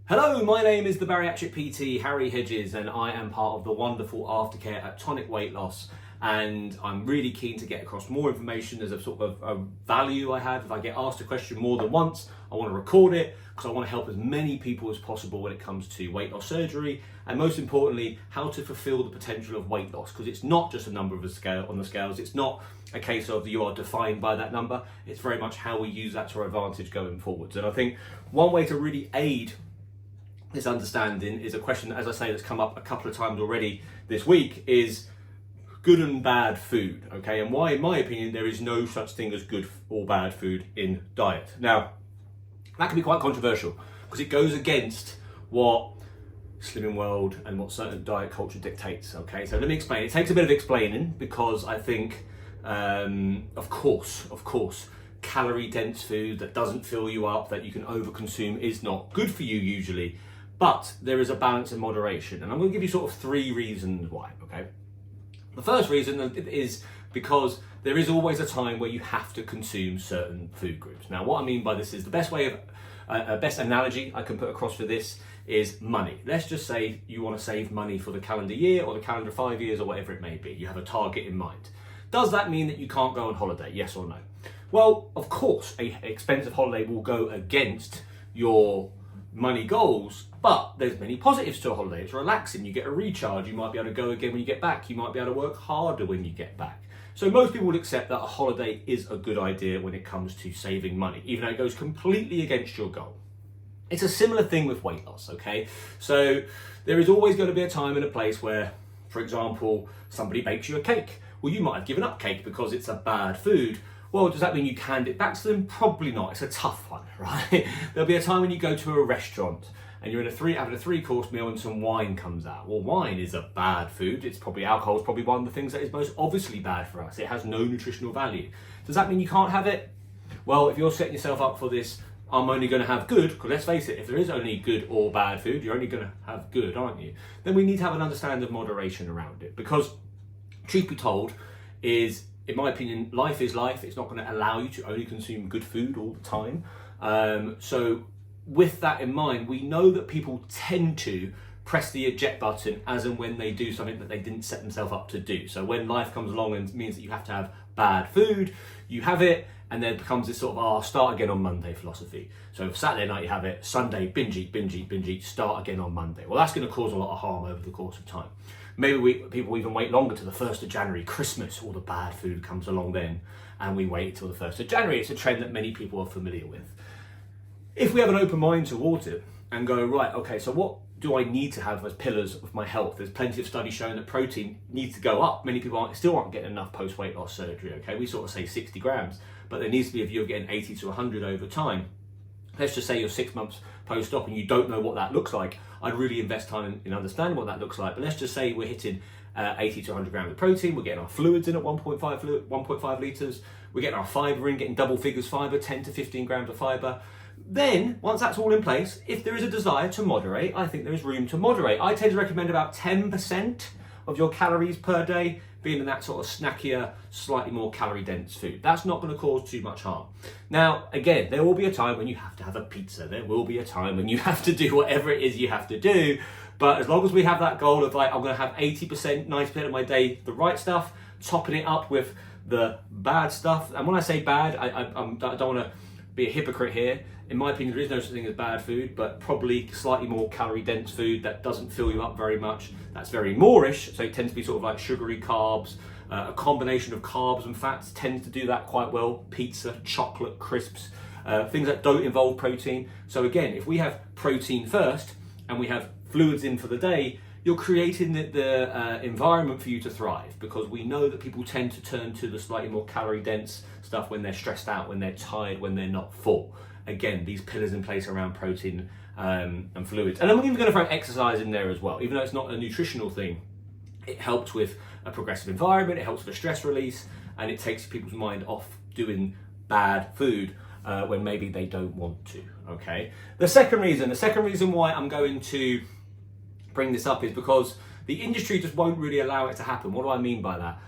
Hello, my name is the bariatric PT Harry Hedges, and I am part of the wonderful aftercare at Tonic Weight Loss. And I'm really keen to get across more information as a sort of a value I have. If I get asked a question more than once, I want to record it because I want to help as many people as possible when it comes to weight loss surgery, and most importantly, how to fulfill the potential of weight loss, because it's not just a number of on the scales. It's not a case of you are defined by that number. It's very much how we use that to our advantage going forwards. And I think one way to really aid this understanding is a question, as I say, that's come up a couple of times already this week, is good and bad food, okay? And why, in my opinion, there is no such thing as good or bad food in diet. Now, that can be quite controversial because it goes against what Slimming World and what certain diet culture dictates, okay? So let me explain. It takes a bit of explaining because I think, of course, calorie dense food that doesn't fill you up, that you can overconsume, is not good for you usually. But there is a balance in moderation, and I'm going to give you sort of three reasons why, okay? The first reason is because there is always a time where you have to consume certain food groups. Now, what I mean by this is the best way of, best analogy I can put across for this is money. Let's just say you want to save money for the calendar year or the calendar 5 years or whatever it may be. You have a target in mind. Does that mean that you can't go on holiday? Yes or no? Well, of course, an expensive holiday will go against your money goals, but there's many positives to a holiday. It's relaxing, you get a recharge, you might be able to go again when you get back, you might be able to work harder when you get back. So most people would accept that a holiday is a good idea when it comes to saving money, even though it goes completely against your goal. It's a similar thing with weight loss, okay? So there is always going to be a time and a place where, for example, somebody bakes you a cake. Well, you might have given up cake because it's a bad food. Well, does that mean you canned it back to them? Probably not. It's a tough one, right? There'll be a time when you go to a restaurant and you're having a three-course meal and some wine comes out. Well, wine is a bad food. Alcohol is probably one of the things that is most obviously bad for us. It has no nutritional value. Does that mean you can't have it? Well, if you're setting yourself up for this, I'm only going to have good, because let's face it, if there is only good or bad food, you're only going to have good, aren't you? Then we need to have an understanding of moderation around it, because truth be told is, in my opinion, life is life. It's not going to allow you to only consume good food all the time. So with that in mind, we know that people tend to press the eject button as and when they do something that they didn't set themselves up to do. So when life comes along and means that you have to have bad food, you have it, and then it becomes this sort of start again on Monday philosophy. So Saturday night you have it, Sunday binge eat, start again on Monday. Well, that's going to cause a lot of harm over the course of time. Maybe people even wait longer to the 1st of January, Christmas, all the bad food comes along then, and we wait till the 1st of January. It's a trend that many people are familiar with. If we have an open mind towards it and go, right, okay, so what do I need to have as pillars of my health? There's plenty of studies showing that protein needs to go up. Many people still aren't getting enough post-weight loss surgery, okay? We sort of say 60 grams, but there needs to be, if you're getting 80 to 100 over time. Let's just say you're 6 months post-op and you don't know what that looks like. I'd really invest time in understanding what that looks like. But let's just say we're hitting 80 to 100 grams of protein. We're getting our fluids in at 1.5 litres. We're getting our fibre in, getting double figures fibre, 10 to 15 grams of fibre. Then, once that's all in place, if there is a desire to moderate, I think there is room to moderate. I tend to recommend about 10% of your calories per day being in that sort of snackier, slightly more calorie dense food. That's not going to cause too much harm. Now, again, there will be a time when you have to have a pizza. There will be a time when you have to do whatever it is you have to do. But as long as we have that goal of like, I'm going to have 80%, 90% of my day the right stuff, topping it up with the bad stuff. And when I say bad, I don't want to be a hypocrite here. In my opinion, there is no such thing as bad food, but probably slightly more calorie dense food that doesn't fill you up very much. That's very moreish, so it tends to be sort of like sugary carbs. A combination of carbs and fats tends to do that quite well. Pizza, chocolate, crisps, things that don't involve protein. So again, if we have protein first and we have fluids in for the day, you're creating the environment for you to thrive, because we know that people tend to turn to the slightly more calorie dense stuff when they're stressed out, when they're tired, when they're not full. Again, these pillars in place around protein and fluids. And I'm even going to throw exercise in there as well. Even though it's not a nutritional thing, it helps with a progressive environment, it helps with stress release, and it takes people's mind off doing bad food when maybe they don't want to, okay? The second reason why I'm going to bring this up is because the industry just won't really allow it to happen. What do I mean by that?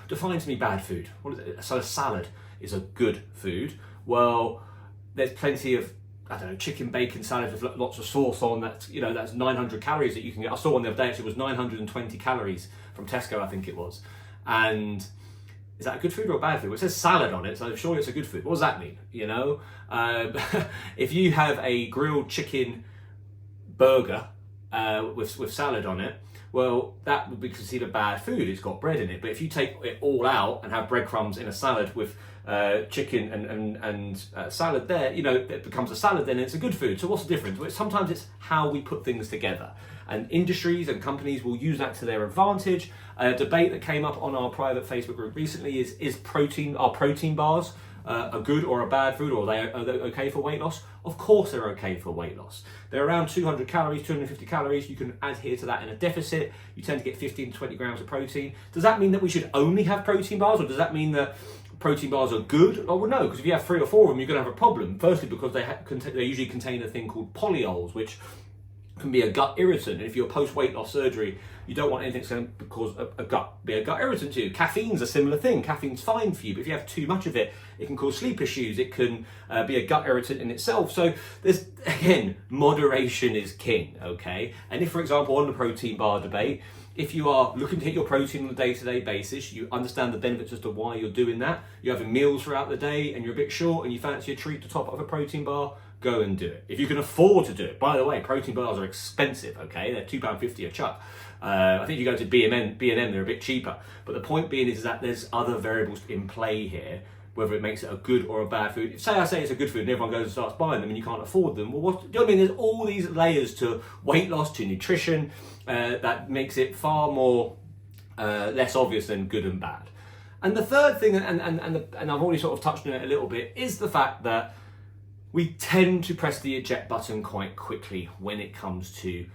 Define to me bad food. What is it? So a salad is a good food. Well, there's plenty of I don't know, chicken bacon salad with lots of sauce on, that's, you know, that's 900 calories that you can get. I saw one the other day, actually, it was 920 calories from Tesco, I think it was. And is that a good food or a bad food? Well, it says salad on it, so I'm sure it's a good food. What does that mean? You know, if you have a grilled chicken burger with salad on it, well, that would be considered bad food. It's got bread in it. But if you take it all out and have breadcrumbs in a salad with chicken and salad there, you know, it becomes a salad, then it's a good food. So what's the difference? Well, sometimes it's how we put things together. And industries and companies will use that to their advantage. A debate that came up on our private Facebook group recently is are protein bars a good or a bad food, or are they okay for weight loss? Of course they're okay for weight loss. They're around 200 calories, 250 calories. You can adhere to that in a deficit. You tend to get 15 to 20 grams of protein. Does that mean that we should only have protein bars, or does that mean that protein bars are good? Oh, well, no, because if you have 3 or 4 of them, you're going to have a problem. Firstly, because they usually contain a thing called polyols, which can be a gut irritant. And if you're post-weight loss surgery, you don't want anything that's going to cause a gut irritant to you. Caffeine's a similar thing. Caffeine's fine for you, but if you have too much of it, it can cause sleep issues. It can be a gut irritant in itself. So there's, again, moderation is king, okay? And if, for example, on the protein bar debate, if you are looking to hit your protein on a day-to-day basis, you understand the benefits as to why you're doing that, you're having meals throughout the day and you're a bit short and you fancy a treat to top up a protein bar, go and do it. If you can afford to do it. By the way, protein bars are expensive, okay? They're £2.50 a chuck. I think you go to B&M, they're a bit cheaper. But the point being is that there's other variables in play here, whether it makes it a good or a bad food. Say I say it's a good food and everyone goes and starts buying them and you can't afford them. Well, what, do you know what I mean? There's all these layers to weight loss, to nutrition, that makes it far more less obvious than good and bad. And the third thing, and I've already sort of touched on it a little bit, is the fact that we tend to press the eject button quite quickly when it comes to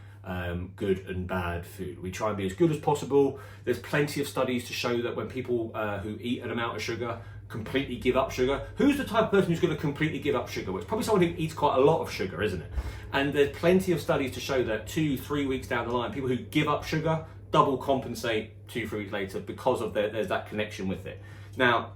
good and bad food. We try and be as good as possible. There's plenty of studies to show that when people who eat an amount of sugar completely give up sugar. Who's the type of person who's going to completely give up sugar? Well, it's probably someone who eats quite a lot of sugar, isn't it? And there's plenty of studies to show that 2-3 weeks down the line, people who give up sugar double compensate 2-3 weeks later because of there's that connection with it. Now,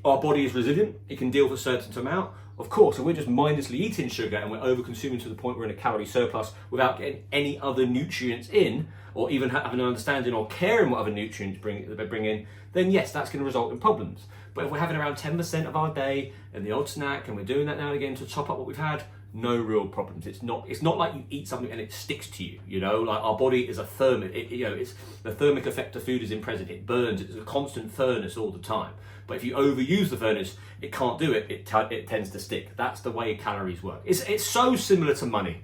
our body is resilient. It can deal with a certain amount. Of course, if we're just mindlessly eating sugar and we're over-consuming to the point we're in a calorie surplus without getting any other nutrients in, or even having an understanding or caring what other nutrients they bring in, then yes, that's going to result in problems. But if we're having around 10% of our day and the odd snack, and we're doing that now and again to top up what we've had, no real problems. It's not like you eat something and it sticks to you. You know, like our body is a thermic. It's the thermic effect of food is present. It burns. It's a constant furnace all the time. But if you overuse the furnace, it can't do it. It tends to stick. That's the way calories work. It's so similar to money.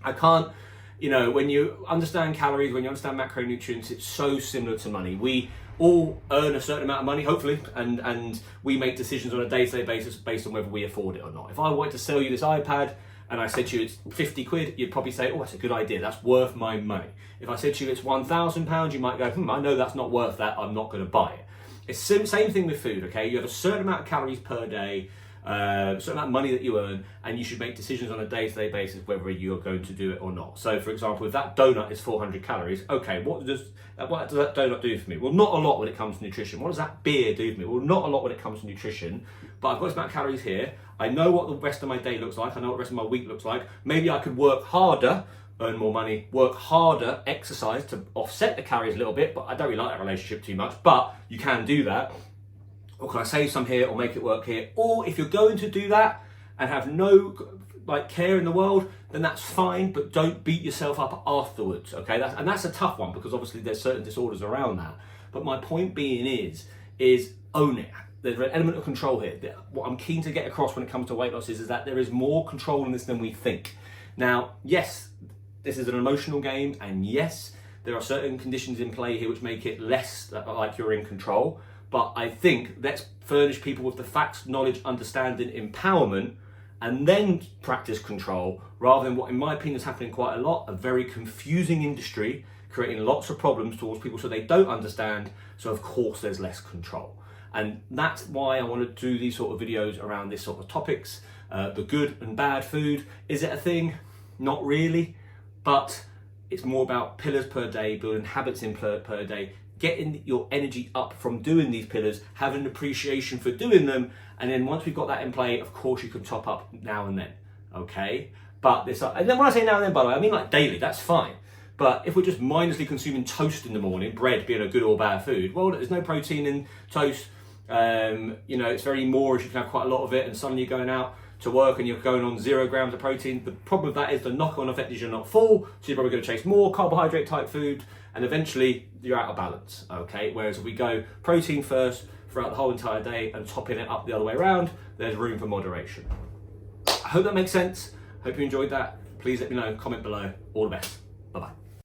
I can't. You know, when you understand calories, when you understand macronutrients, it's so similar to money. We all earn a certain amount of money, hopefully, and we make decisions on a day-to-day basis based on whether we afford it or not. If I wanted to sell you this iPad and I said to you it's 50 quid, you'd probably say, oh, that's a good idea, that's worth my money. If I said to you it's £1,000, you might go, I know that's not worth that, I'm not going to buy it. It's the same thing with food, okay? You have a certain amount of calories per day, a certain amount of money that you earn, and you should make decisions on a day-to-day basis whether you're going to do it or not. So, for example, if that donut is 400 calories, okay, what does that donut do for me? Well, not a lot when it comes to nutrition. What does that beer do for me? Well, not a lot when it comes to nutrition, but I've got this amount of calories here. I know what the rest of my day looks like. I know what the rest of my week looks like. Maybe I could work harder, earn more money, work harder, exercise to offset the calories a little bit, but I don't really like that relationship too much, but you can do that. Or can I save some here or make it work here? Or if you're going to do that and have no care in the world, then that's fine, but don't beat yourself up afterwards, okay? That's a tough one because obviously there's certain disorders around that. But my point being is own it. There's an element of control here. What I'm keen to get across when it comes to weight loss is that there is more control in this than we think. Now, yes, this is an emotional game, and yes, there are certain conditions in play here which make it less like you're in control. But I think let's furnish people with the facts, knowledge, understanding, empowerment, and then practice control, rather than what, in my opinion, is happening quite a lot, a very confusing industry, creating lots of problems towards people so they don't understand, so of course there's less control. And that's why I want to do these sort of videos around this sort of topics, the good and bad food. Is it a thing? Not really, but it's more about pillars per day, building habits in per day, getting your energy up from doing these pillars, having an appreciation for doing them, and then once we've got that in play, of course you can top up now and then. okay? But this, and then when I say now and then, by the way, I mean like daily, that's fine. But if we're just mindlessly consuming toast in the morning, bread being a good or bad food, well, there's no protein in toast. You know, it's very Moorish, you can have quite a lot of it, and suddenly you're going out to work and you're going on 0 grams of protein. The problem with that is the knock-on effect is you're not full, so you're probably going to chase more carbohydrate type food, and eventually you're out of balance, okay? Whereas if we go protein first throughout the whole entire day and topping it up the other way around, there's room for moderation. I hope that makes sense. Hope you enjoyed that. Please let me know, comment below. All the best. Bye-bye.